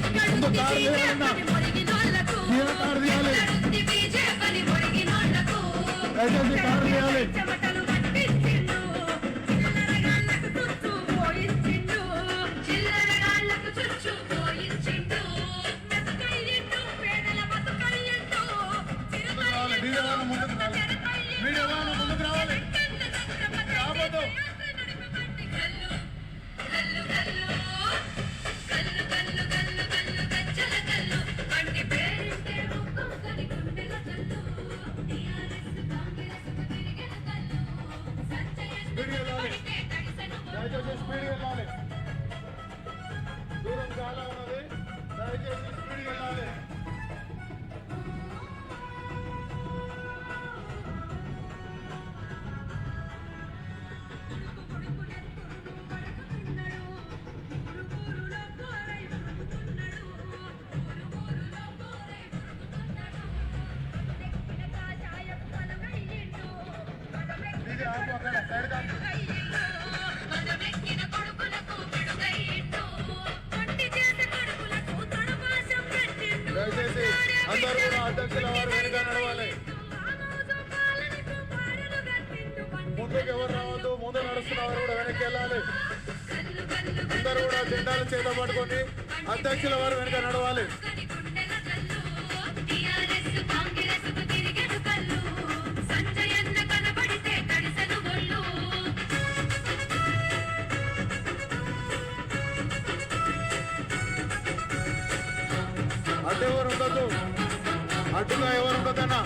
ముందు car తీయాలన్నా car తీయాలి దయచేసి కారు తీయాలి ముందుకు రావాలి రాబోదు దయచేసి స్పీడ్ వెళ్ళాలి దూరం చాలా ఉన్నది దయచేసి స్పీడ్ వెళ్ళాలి దయచేసి అందరూ కూడా అధ్యక్షుల వారు వెనుక నడవాలి ముందుకు ఎవరు రావద్దు ముందు నడుస్తున్న వారు కూడా వెనక్కి వెళ్ళాలి అందరూ కూడా జెండాలు చేత పట్టుకొని అధ్యక్షుల వారు వెనుక నడవాలి అడ్డు ఎవరు ఉండదు అడ్డుగా ఎవరు ఉండదన్నా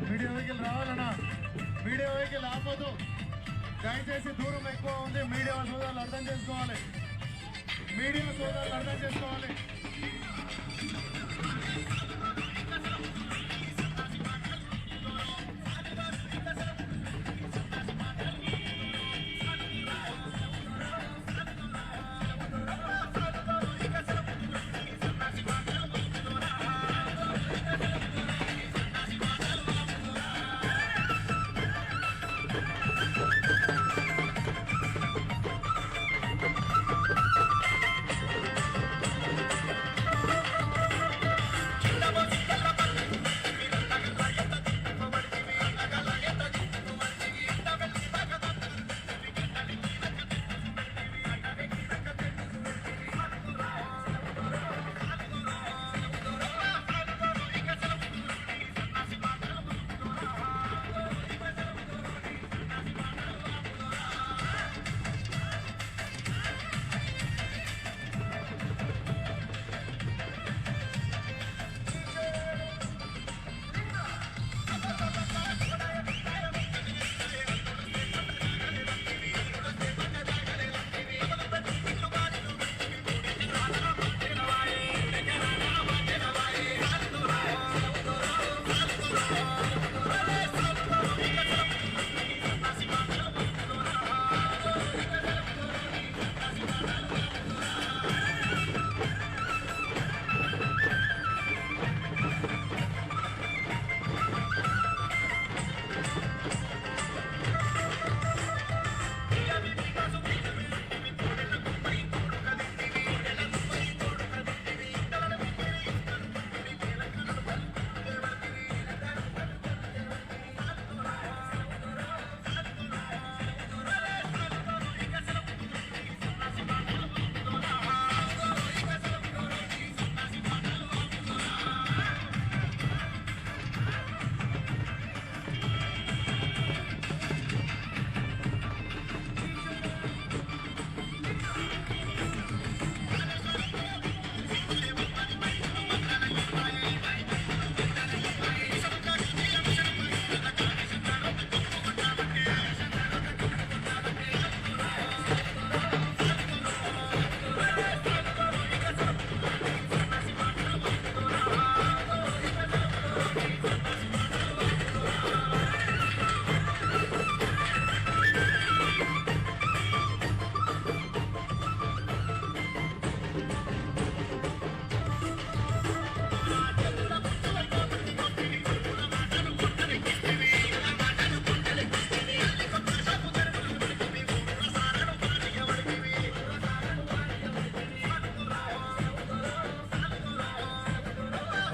మీడియా వెహికల్ రావాలన్నా మీడియా వెహికల్ ఆపదు దయచేసి దూరం ఎక్కువ ఉంది మీడియా సోదరులు అర్థం చేసుకోవాలి మీడియా సోదరులు అర్థం చేసుకోవాలి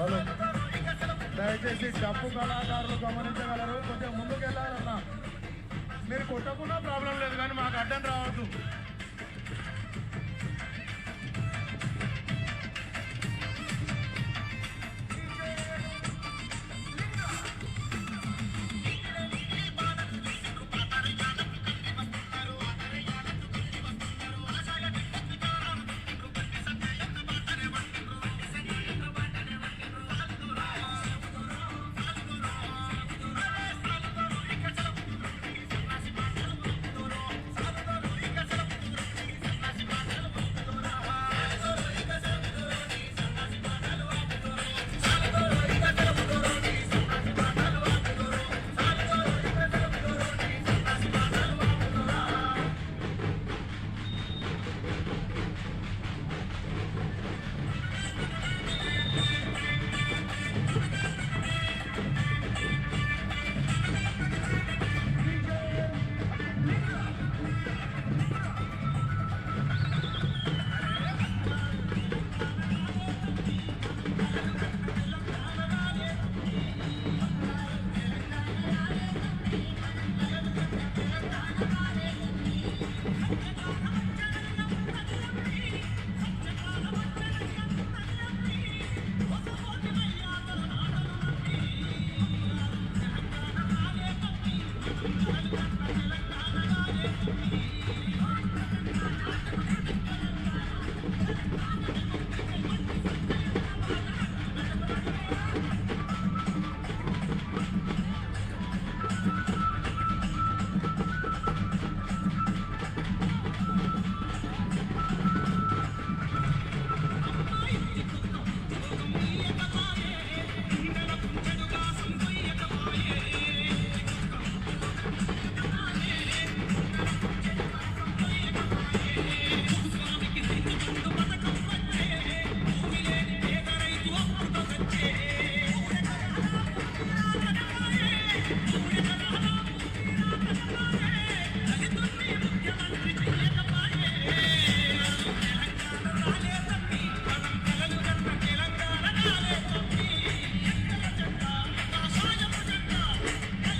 హలో, దయచేసి డప్పు కళాకారులు గమనించగలరు, కొంచెం ముందుకు వెళ్ళాలన్నా. మీరు కొట్టకున్నా ప్రాబ్లం లేదు, కానీ మాకు అడ్డం రావద్దు.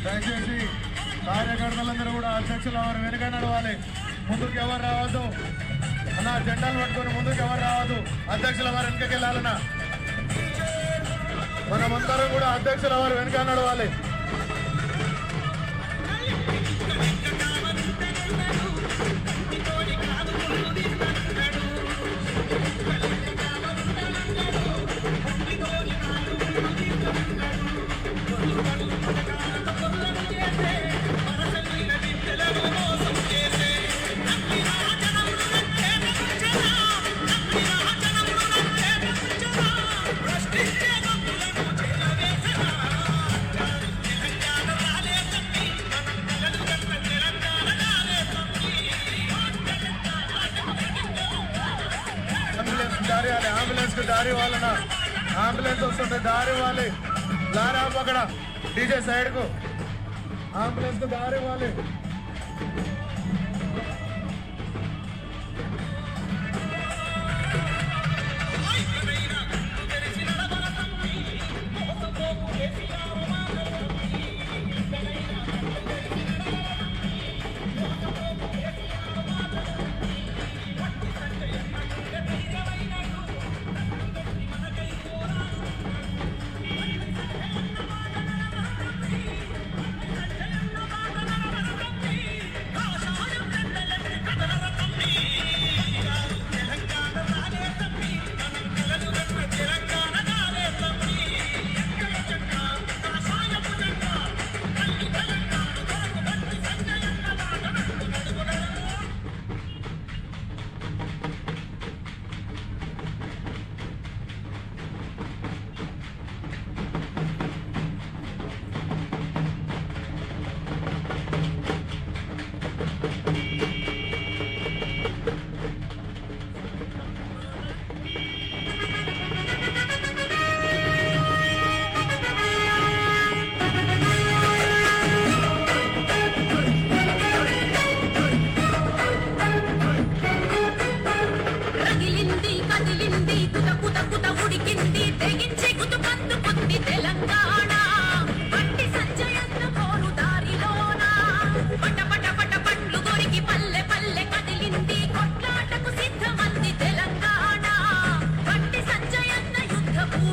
దయచేసి కార్యకర్తలందరూ కూడా అధ్యక్షుల వారు వెనుక నడవాలి, ముందుకు ఎవరు రావద్దు అన్న. జెండాలు పట్టుకొని ముందుకు ఎవరు రావద్దు, అధ్యక్షుల వారు వెనుకకి వెళ్ళాలన్నా. మనమందరం కూడా అధ్యక్షుల వారు వెనుక నడవాలి. అంబులెన్స్ కు దారి ఇవ్వాలన్నా. అంబులెన్స్ వస్తుంటే దారి ఇవ్వాలి. లారీ ఆపు అక్కడ, డీజే సైడ్ కు. అంబులెన్స్ కు దారి ఇవ్వాలి.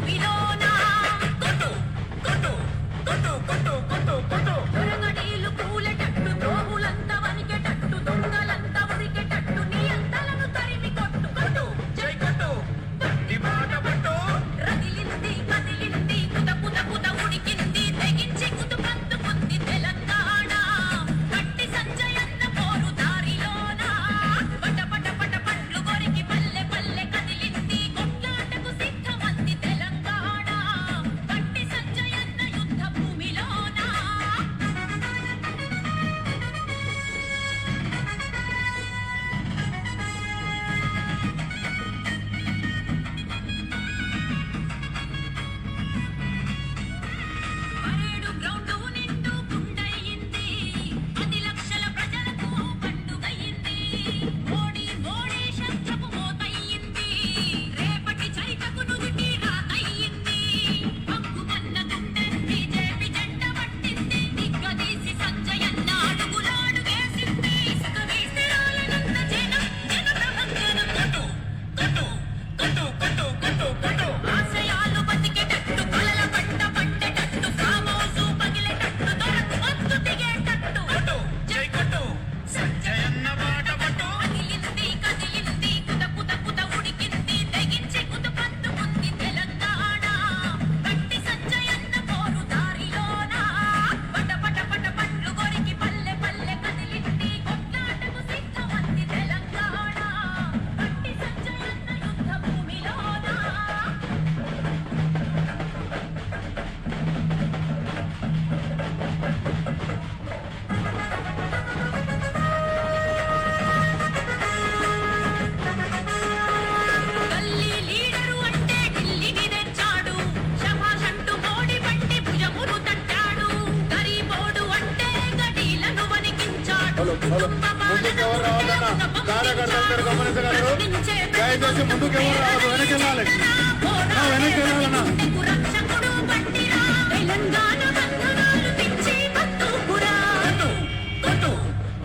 భూమిలోనా కొట్టు కొట్టు కొట్టు కొట్టు కొట్టు కొట్టు దొరగడీలు కూలెటట్టు ద్రోహులంతా వణికెటట్టు దొంగలంతా ఉరికెటట్టు నీ అంతలను తరిమి కొట్టు కొట్టు జై కొట్టు నీ మాట పట్టు రగిలింది కదిలింది కుద కుద కుద ఉడికింది తెగించి కుదుకందుకుంది తెలంగాణ గట్టి సంజయన్న పోరు దారిలోనా పట పట పట పట్లు కొరికి పల్లె పల్లె కదిలింది కొట్లాటకు సిద్ధమంది తెలంగాణ గట్టి సంజయన్న యుద్ధ భూమిలోనా పరేడు గ్రౌండ్ నిండు గుండయింది 10 లక్షల ప్రజలకు పండుగయింది మోడీ మోడీ శబ్దపు మోతయింది రేపటి చైతకు నుదుటి రాతయింది హక్కుమన్న గుండె బీజేపీ జెండ పట్టింది దిగ్గదీసి సంజయన్న అడుగులాడుగేసింది ఇసుక వీసిరాలనంత జనం జనప్రభంజనం కొట్టు కొట్టు కొట్టు కొట్టు కొట్టు కొట్టు ఆశయాలు బతికేటట్టు కలల పంట పండేటట్టు కామోజు పగిలేటట్టు దొరకు వద్దు దిగేటట్టు కొట్టు జై కొట్టు సంజయన్న మాట పట్టు అగిలింది కదిలింది కుద కుద కుద ఉడికింది తెగించి కుదుకందుకుంది తెలంగాణ గట్టి సంజయన్న పోరు దారిలోనా పట పట పట పట్లు కొరికి పల్లె పల్లె కదిలింది కొట్లాటకు సిద్ధమంది తెలంగాణ గట్టి సంజయన్న యుద్ధ భూమిలోనా గల్లీ లీడరు అంటే ఢిల్లీని తెచ్చాడు శభాష్ అంటూ మోడీ బండి భుజమును తట్టాడు గరీబోడు అంటే గడీలను వణికించాడు ముందుకు ఎవరు రావాలన్నా కార్యకర్తలందరూ గమనించగలరు దయచేసి ముందుకు ఎవరు రావద్దు వెనక్కి వెళ్ళాలి వెనక్కి వెళ్ళాలన్నా రక్షకుడు బండిరా తెలంగాణ బంధనాలు తెచ్చి బతుకురా కొట్టు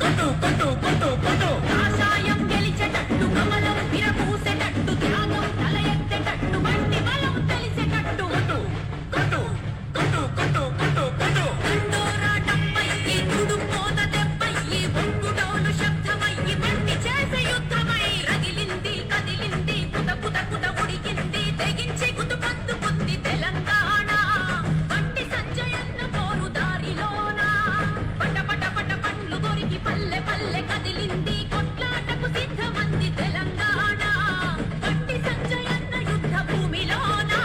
కొట్టు కొట్టు కొట్టు కొట్టు కాషాయం గెలిచేటట్టు కమలం విరపూసేటట్టు త్యాగం తల ఎత్తేటట్టు బండి బలం తెలిసేటట్టు కొట్టు కొట్టు కొట్టు కొట్టు కొట్టు కొట్టు దండోరాటంపయ్యి తుడుపోత దెబ్బయ్యి ఒంగుడోలు శబ్దమయ్యి బండి చేసే యుద్ధమై రగిలింది కదిలింది కుద కుద కుద ఉడికింది తెగించి కుదుకందుకుంది తెలంగాణ బండి సంజయన్న పోరు దారిలోనా పట పట పట పట్లు కొరికి పల్లె పల్లె కదిలింది కొట్లాటకు సిద్ధమంది తెలంగాణ బండి సంజయన్న యుద్ధ భూమిలోనా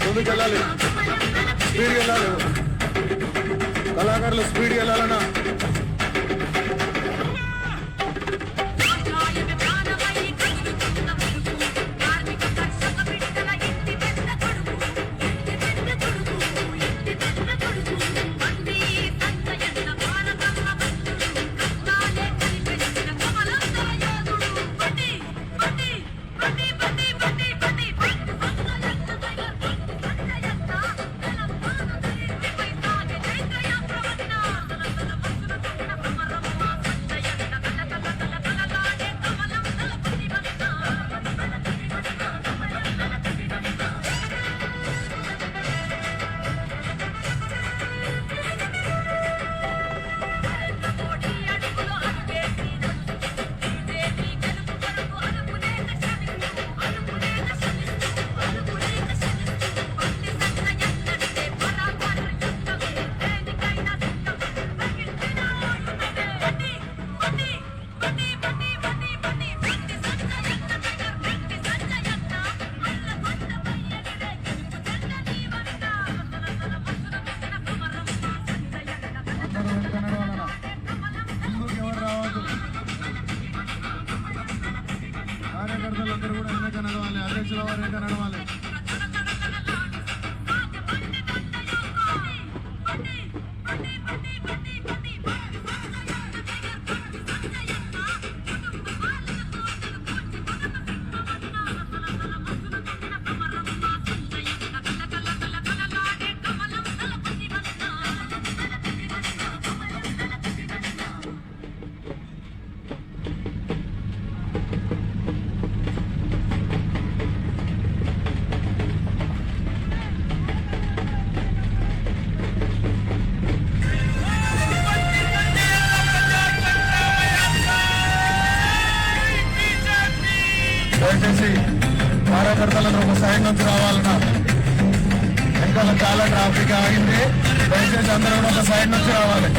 ముందుకు వెళ్ళాలి స్పీడ్గా వెళ్ళాలి కళాకారులు స్పీడ్గా వెళ్ళాలన్నా అధ్యక్షుల వారు వెనుక నడవాలి. దయచేసి కార్యకర్తలను ఒక సైడ్ నుంచి రావాలన్నా, వెనకాల చాలా ట్రాఫిక్ ఆగింది. దయచేసి అందరూ కూడా ఒక సైడ్ నుంచి రావాలి.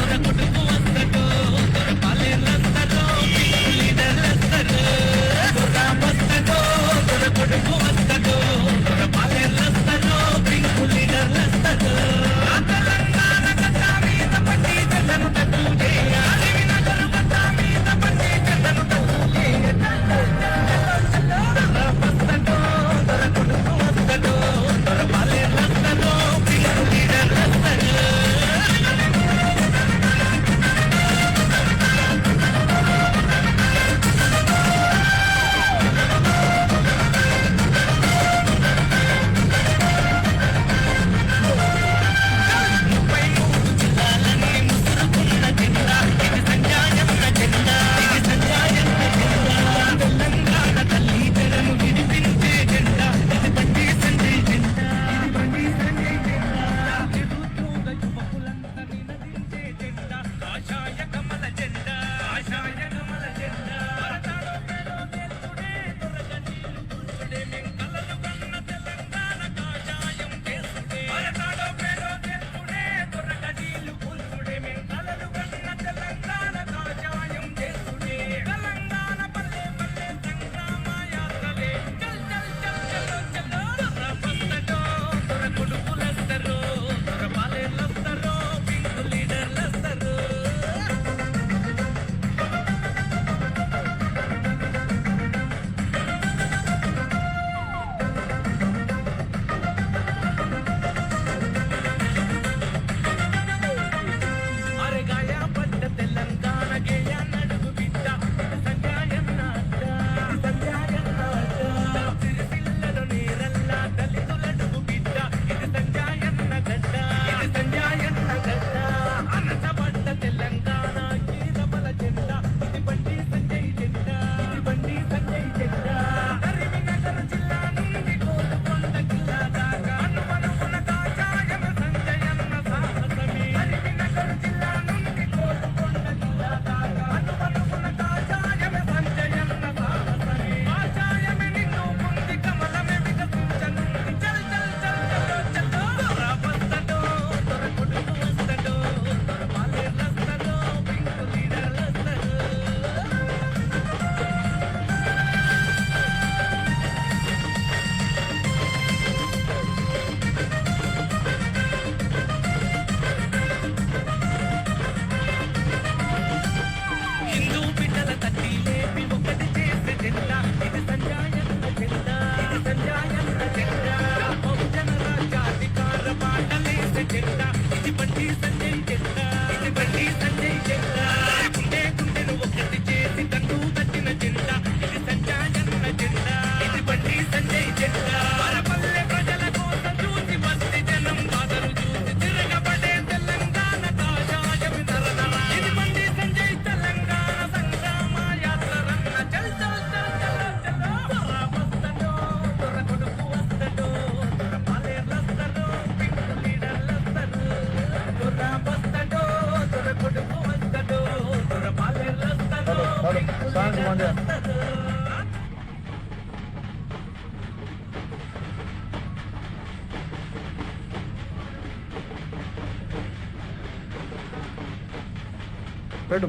పెట్టు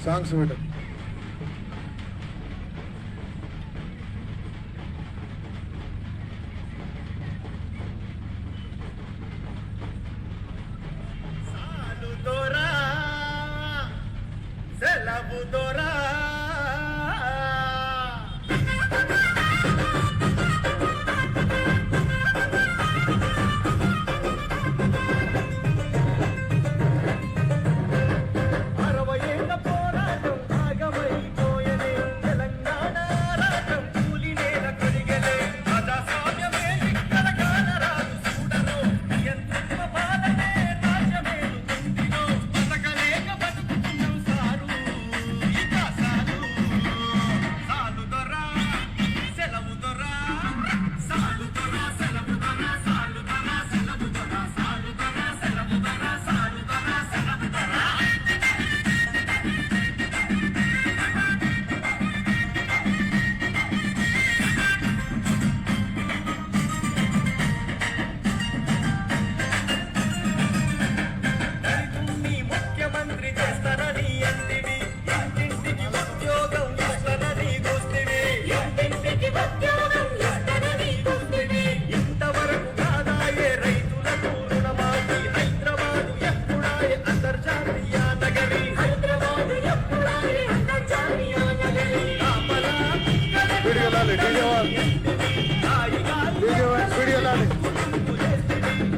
సాంగ్స్ పెట్టు. సెలవు దొరా.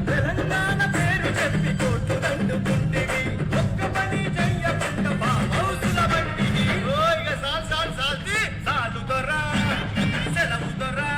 తెలంగాణ పేరు చెప్పి కోట్లు దండుకుంటివి, ఒక్క పని చెయ్యకుండా హౌసుల బండివి. ఇక సాలు దొరా సెలవు దొరా.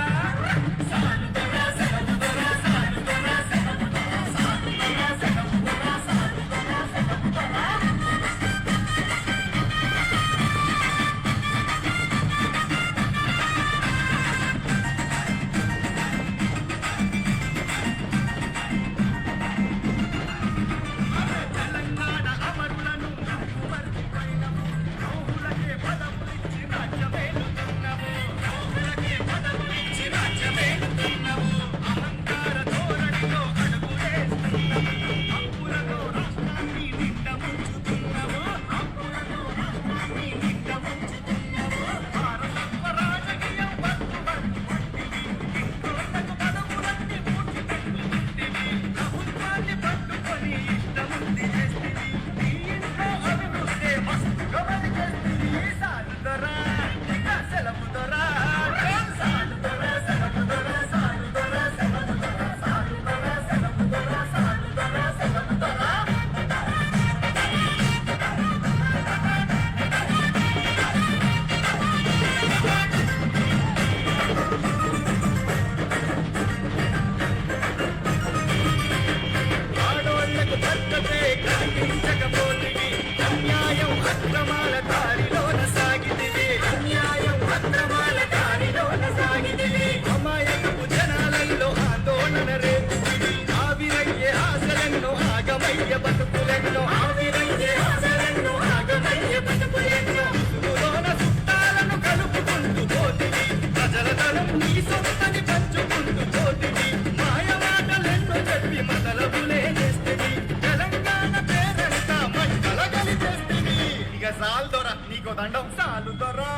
సాలు దొరా నీకో దండం. సాలు దొరా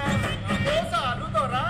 సాలు దొరా.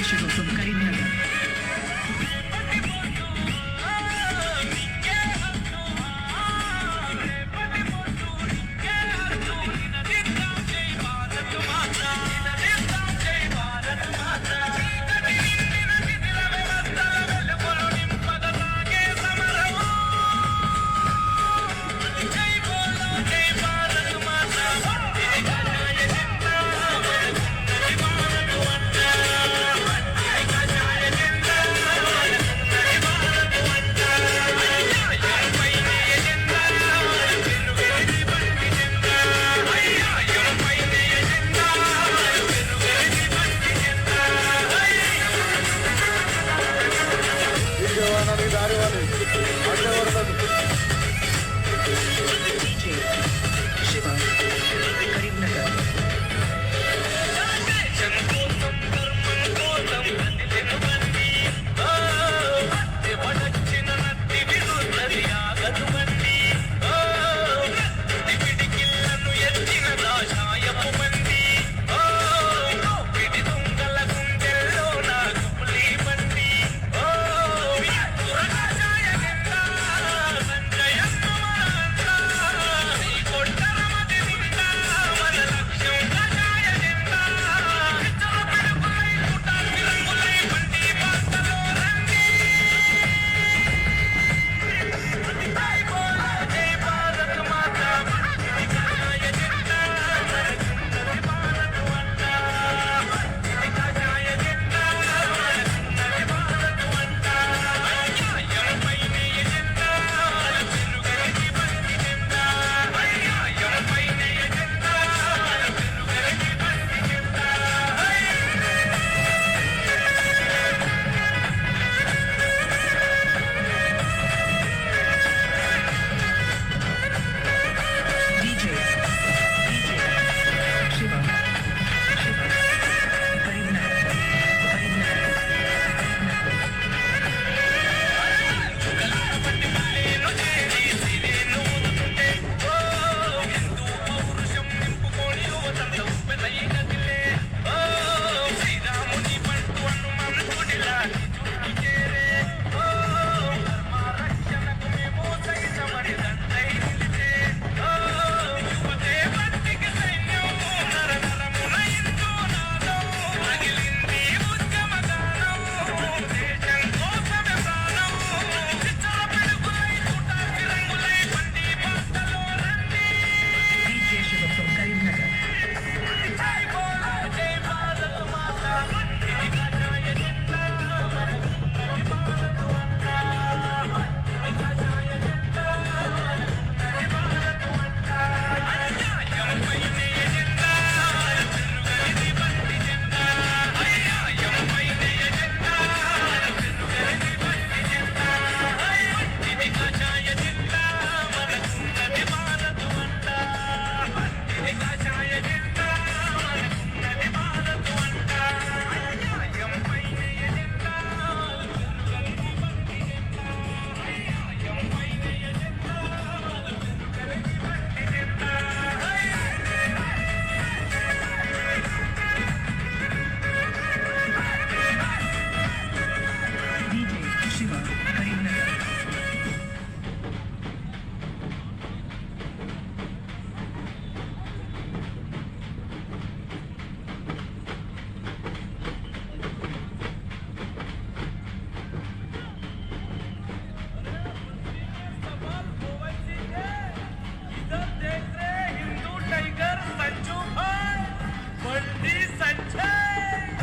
Shiva from Karimnagar.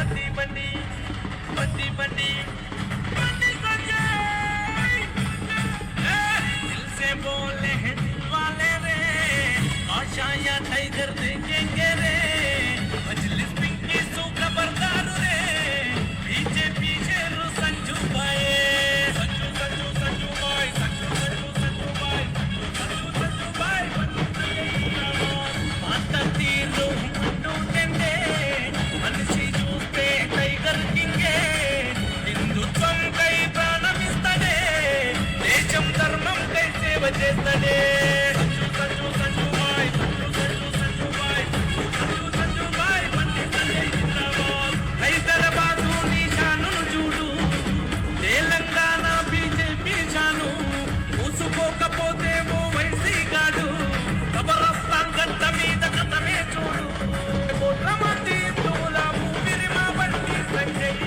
బండి బండి బండి బండి బండి సంజయ్ दिल से बोले हैं दिल वाले रे आशा या टाइगर देखेंगे रे मजलिस पिंकी सू खबरदार रे पीछे पीछे रू संजू भाई संजू संजू संजू भाई संजू संजू संजू भाई संजू संजू भाई మాట తీరు ఉంటుండే మనిషి చూస్తే టైగర్ కింగే హిందుత్వం కై ప్రాణమిస్తడే దేశం ధర్మం కై సేవ చేస్తడే సంజు సంజు సంజు బాయ్ సంజు సంజు సంజు బాయ్ సంజు సంజు బాయ్ బండి సంజయ్ జిందాబాద్ హైదరాబాద్ నిషానును చూడు తెలంగాణ బీజేపీ షాను మూసుకోకపోతే ఓ వైసీ గాడు కబరస్థాన్ గడ్డ మీద కథమే చూడు కోట్ల మంది హిందువుల ఊపిరి మా బండి సంజయ్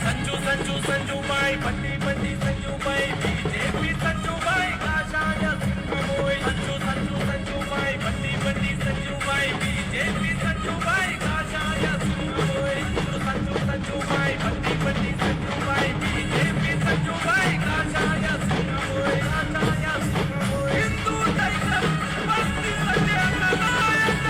సంజు సంజు సంజు బాయ్ బండి బండి సంజు బాయ్ బీజేపీ సంజు బాయ్ కాషాయ సింహమోయ్ సంజు సంజు సంజు బాయ్ బండి బండి సంజు బాయ్ బీజేపీ సంజు బాయ్ కాషాయ సింహమోయ్ సంజు సంజు బాయ్ బండి బండి సంజు బాయ్ బీజేపీ సంజు బాయ్ కాషాయ సింహమోయ్ కాషాయ సింహమోయ్ హిందూ టైగర్ బండి సంజయ్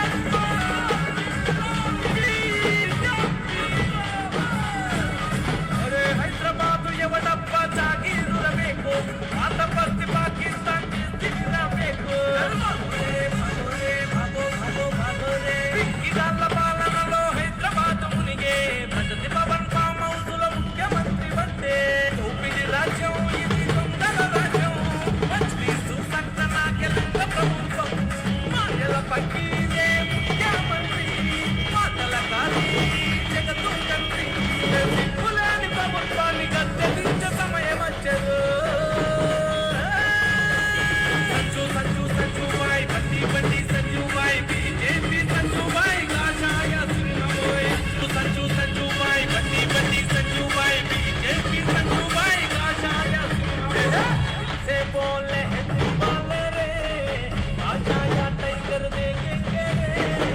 అరే హైదరాబాద్ ఎవడబ్బా జాగీరుల ಬೇಕು పాత పస్తి పాకిస్తాన్ ಬೇಕು భాగో భాగో భాగో రే పిక్కిగాళ్ళ పాలనలో హైదరాబాద్ మునిగే ప్రగతి భవన్ ఫామ్ హౌస్ లో ముఖ్యమంత్రి వంటే దోపిడి రాజ్యం ఇది దొంగల రాజ్యం మజ్లిసు సంకనాకెలంత ప్రభుత్వం మాయల పక్కీనే ముఖ్యమంత్రి మాటల కాలి జగత్తు కంత్రి సిగ్గులేని ప్రభుత్వాన్ని గద్దెదించే సమయం వచ్చేదు సంజు సంజు సంజు బాయ్ బండి బండి సంజు బాయ్ బీజేపీ సంజు బాయ్ కాషాయ సింహమోయ్ సంజు సంజు బాయ్ బండి బండి సంజు బాయ్ బీజేపీ సంజు బాయ్ కాషాయ సింహమోయ్ से बोले हैं दिल वाले रे काषाय टाइगर देखेंगे रे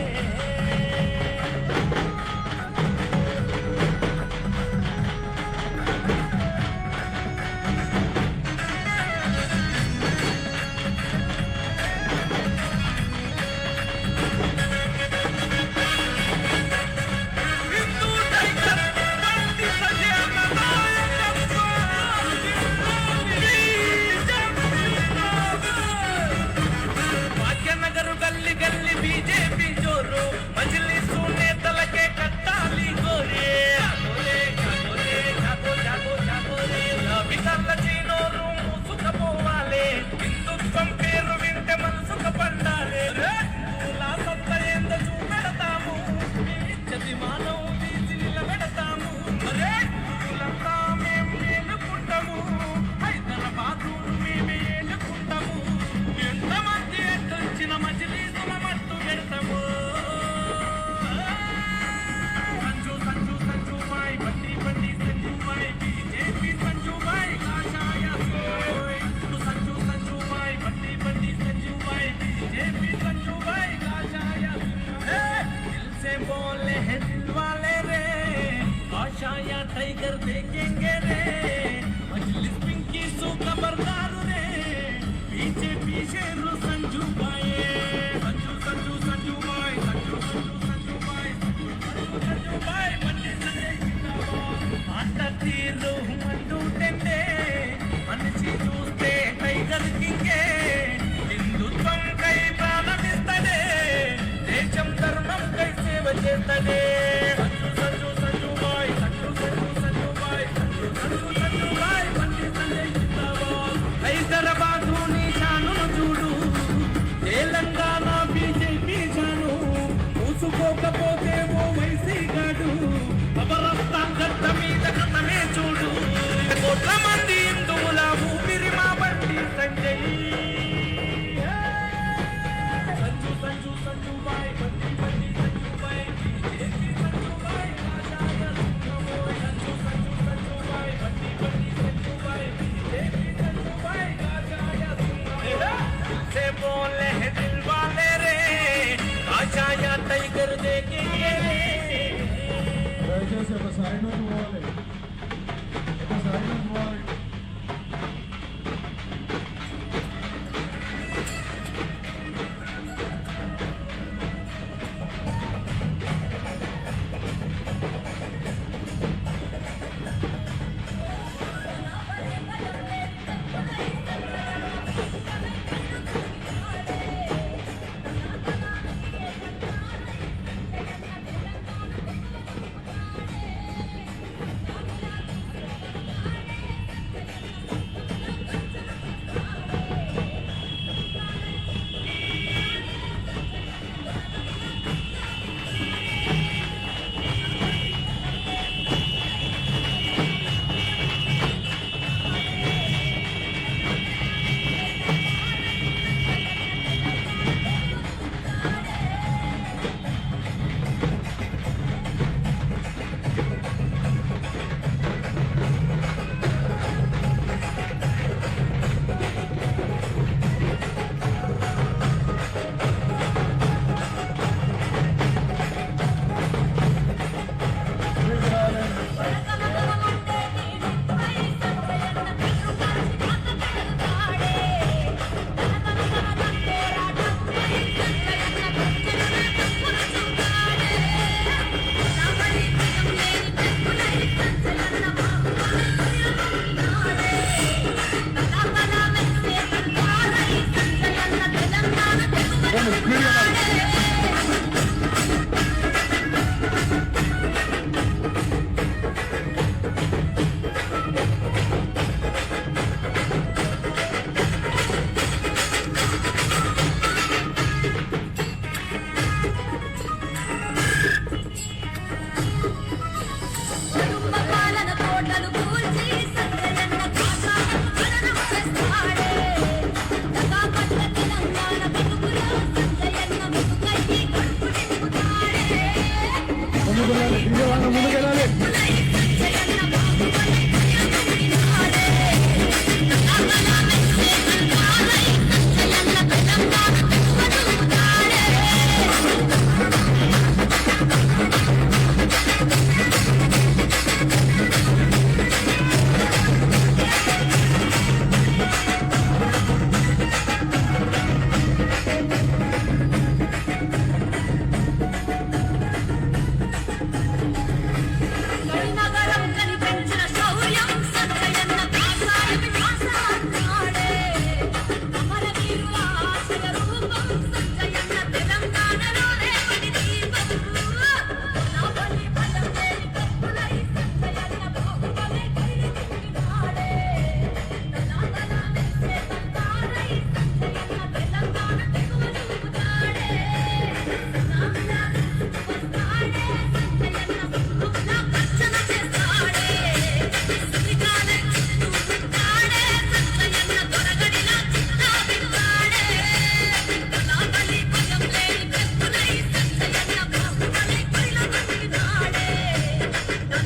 हिंदू टाइगर बंदी संजय भाग्यनगर गल्ली गल्ली बीजेपी जोरो मजलिसु నేతలకే కట్టాలి గోరే జాగోరే జాగోరే జాగో జాగో జాగోరే వితర్ల చీనోరు మూసుకపోవాలే హిందుత్వం పేరు వింటే మనసుకు పండాలే పూల సత్త ఏందో చూపెడతాము మీ ఇచ్చది మానవ తీసి నిలబెడతాము అరే పూలంతా మేము ఏలుకుంటాము హైదరాబాద్ మేమే ఏలుకుంటాము ఎంతమంది ఎట్టొచ్చిన మజిలీసుల మట్టు పెడతాము సంజు సంజు సంజు బాయ్ బండి బండి సంజు బాయ్ బీజేపీ సంజు బాయ్ కాషాయ సోయ్ సంజు సంజు బాయ్ బండి బండి సంజు బాయ్ బీజేపీ సంజు బాయ్ కాషాయ दिल से बोले हैं दिल वाले रे काषाय टाइगर देखेंगे रे मजलिस पिंकी सू खबरदार रे पीछे पीछे रू संजू बाय संजू संजू संजू बाय संजू संजू संजू बाय संजू संजू बाय బండి సంజయ్ జిందాబాద్ మాట తీరు ఉంటుండే మనిషి చూస్తే టైగర్ కింగే హిందుత్వం కై ప్రాణమిస్తడే దేశం ధర్మం కై సేవ చేస్తడే సంజు సంజు సంజు బాయ్ సంజు సంజు సంజు బాయ్ సంజు సంజు సంజు బాయ్ బండి సంజయ్ జిందాబాద్ హైదరాబాద్ నిషానును చూడు తెలంగాణ బీజేపీ షాను మూసుకోకపోతే ఓ వైసీ గాడు కబరస్థాన్ గడ్డ మీద కథమే చూడు కోట్ల మంది హిందువుల ఊపిరి మా బండి సంజయ్ సంజు సంజు సంజు బాయ్ బండి బండి సంజు బాయ్ బీజేపీ సైడ్ నుంచి పోవాలి, ఒక సైడ్ నుంచి పోవాలి. ముందుకెళ్ళాలి. నగరం కనిపించిన శౌర్యం సంజయన్న కాషాయం కాసాడే అమరవీరుల ఆశయ రూపం సంజయన్న తెలంగాణలో రేపటి దీపం నా బలి బలం లేని కప్పులై సంజయన్న బాహుబలి కైలినాడే నా బల మెచ్చే తంతారై సంజయన్న తెలంగాణ తెగువ చూపుతాడే నా బల వస్తాడే సంజయన్న నా పచ్చన చేస్తాడే శ్రీకాలే చూపుతాడే సంజయన్న దొరగడిలా చిన్నా విడువాడే నా బలి భయం లేని కప్పులై సంజయన్న బాహుబలి కైలినాడే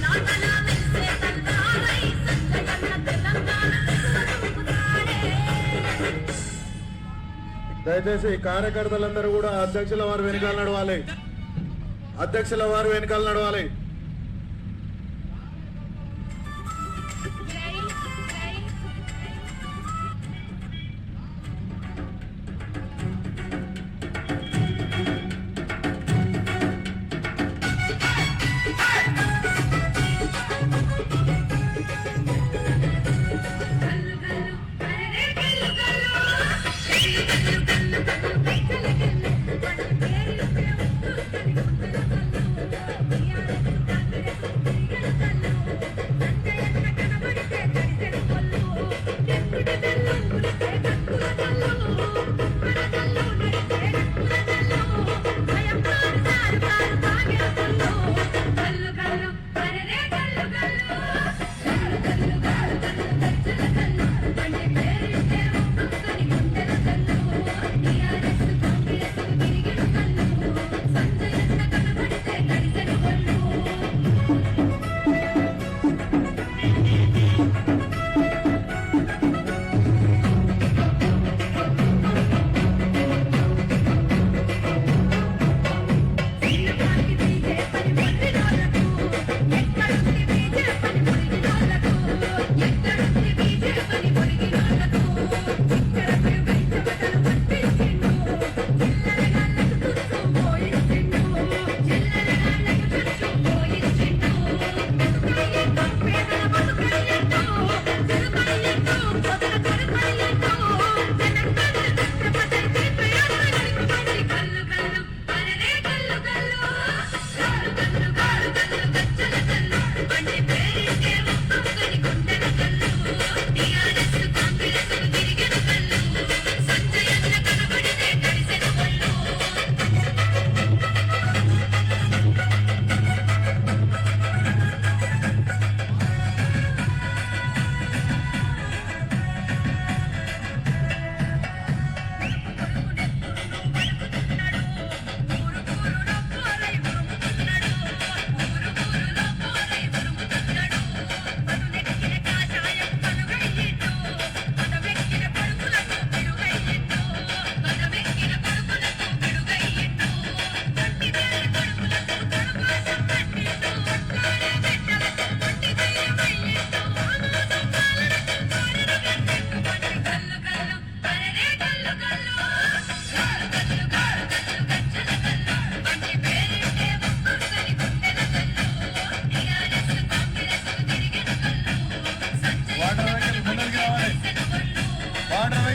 నా బల మెచ్చే తంతారై సంజయన్న తెలంగాణ తెగువ చూపుతాడే. దయచేసి ఈ కార్యకర్తలందరూ కూడా అధ్యక్షుల వారు వెనకాల నడవాలి, అధ్యక్షుల వారు వెనకాల నడవాలి. Thank you.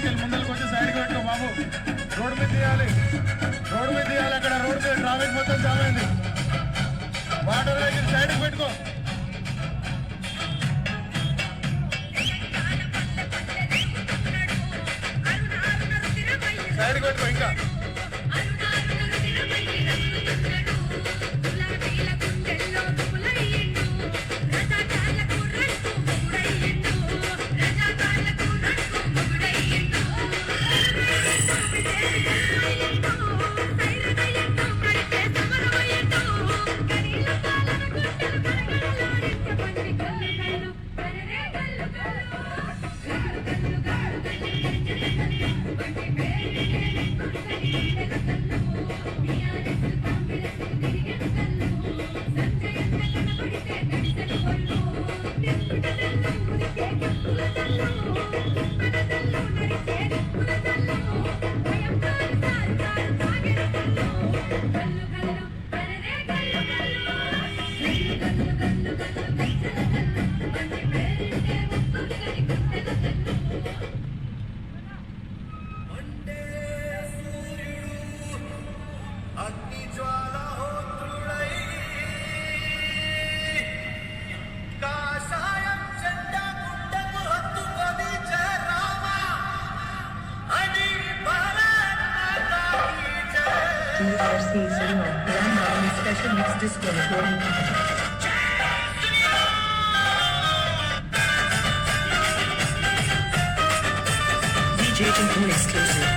వెహికల్ ముందరికి వచ్చి సైడ్కి పెట్టుకో బాబు. రోడ్డు మీద తీయాలి, రోడ్డు మీద తీయాలి. అక్కడ రోడ్డు మీద ట్రాఫిక్ మొత్తం జామ్ అయింది. వాటర్ వెహికల్ సైడ్కి పెట్టుకో. సైడ్కి పెట్టుకో. ఇంకా TRC Cinema, Grand Special Mix Disco Recording Company. DJ Jingle Exclusive.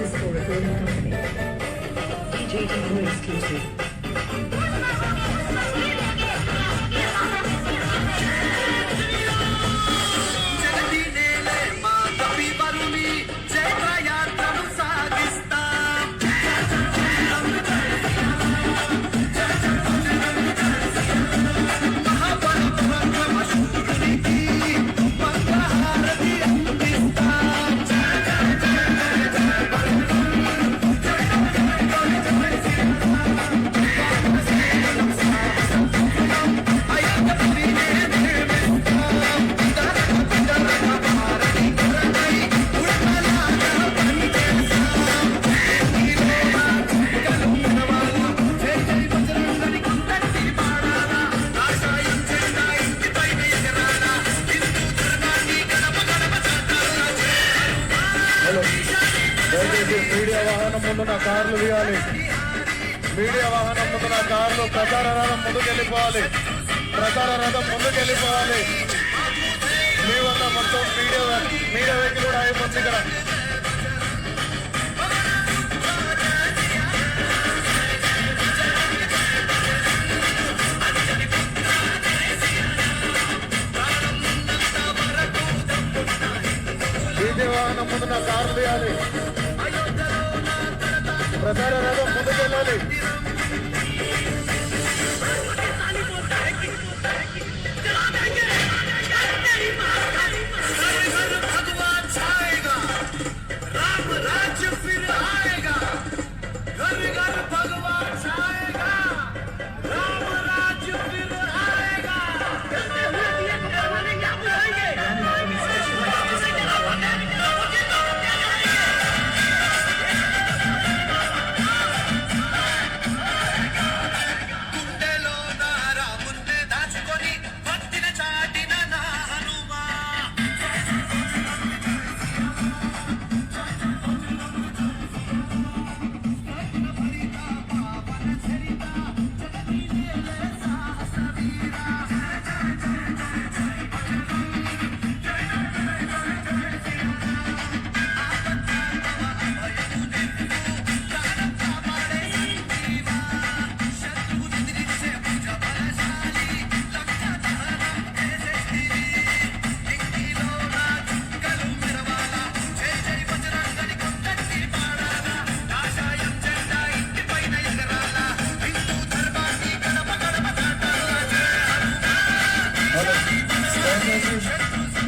Disco Recording Company. DJ Jingle Exclusive. Media వాహనం ముందున్న కార్లు తీయాలి. మీడియా వాహనం ముందున్న కార్లు ప్రచార రథం ముందుకెళ్ళిపోవాలి. ప్రచార రథం ముందుకెళ్ళిపోవాలి. మీ వల్ల మొత్తం మీడియా వెహికల్ కూడా అయిపోతుంది. ఇక్కడ డీజే వాహనం ముందున్న కార్లు తీయాలి. ప్రచార రథం ముందుకెళ్ళాలి.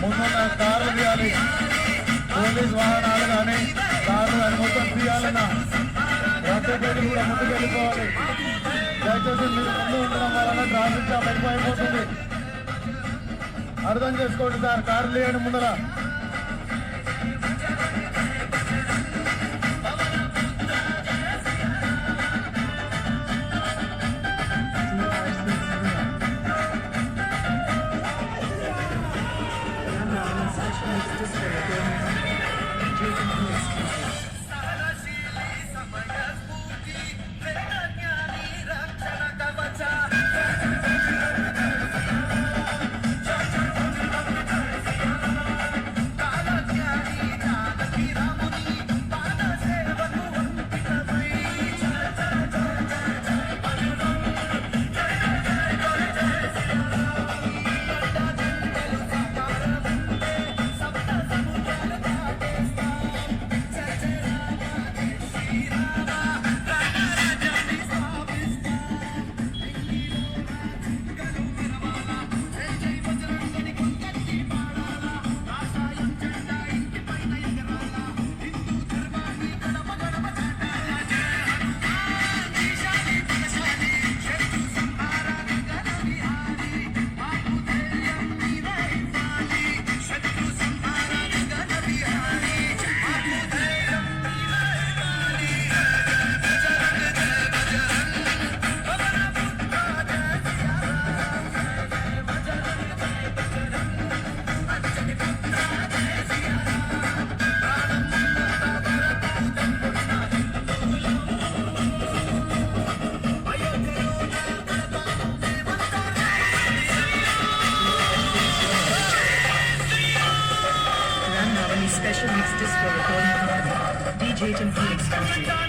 ముందున్న కార్లు తీయాలి. పోలీస్ వాహనాలు కానీ కార్లు కానీ మొత్తం తీయాలన్నా రద్దు పేర్లు కూడా ముందుకు వెళ్ళిపోవాలి. దయచేసి మీరు ముందు ఉండడం వలన ట్రాఫిక్ జామ్ ఎక్కువైపోతుంది. అర్థం చేసుకోండి సార్, కార్లు తీయండి ముందర. Special mix disco recording company. DJ Temple exclusive. Special mix disco recording company. DJ Temple exclusive.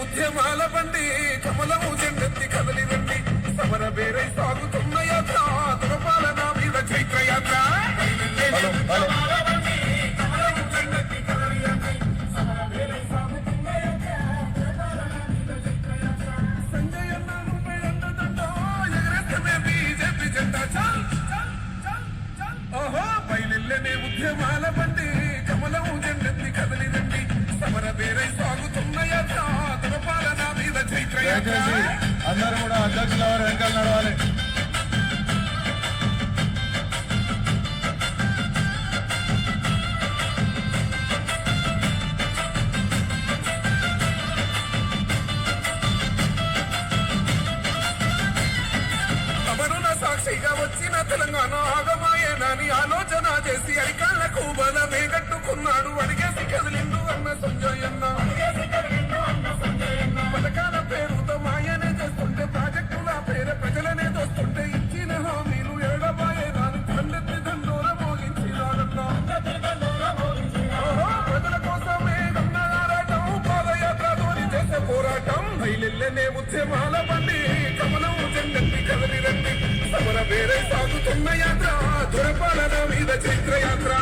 ఉద్యమాల బండి కమలము జెండెత్తి కదలి రండి సమర వేరై సాగుతున్న యాత్ర దురపాలన మీద చైత్ర యాత్ర సంజయ్ అన్న ముంబై అండదండో ఎగరేస్తమే బీజేపీ జెండా చల్ ఓహో బయలుల్లనే ఉద్యమాల బండి కమలము జెండెత్తి కదలి రండి సమర వేరై సాగుతున్న యాత్ర దురపాలన మీద చైత్ర యాత్ర దయచేసి అందరూ కూడా అధ్యక్షుల వారు వెనకాల నడవాలి. అమరుల సాక్షిగా వచ్చిన తెలంగాణ ఆగమాయేనని ఆలోచన చేసి అరికాళ్లకు బలమే కట్టుకున్నాడు అడిగేసి కదిలిండు అన్న సంజయ్ అన్న పథకాల పేరుతో మాయనే చేస్తుంటే ప్రాజెక్టుల పేరు ప్రజలనే దోస్తుంటే ఇచ్చిన హామీలు ఏడబాయే నాని కళ్ళెత్తి దండోర మోగించినాడన్నా ప్రజల కోసమే గన్నారాటం పాదయాత్రతోని చేసే పోరాటం బయలుల్లనే ఉద్యమాల బండి కమలం జెండెత్తి కదలి రండి సమర వేరే సాగుతున్న యాత్ర దురపాలన మీద చైత్ర యాత్ర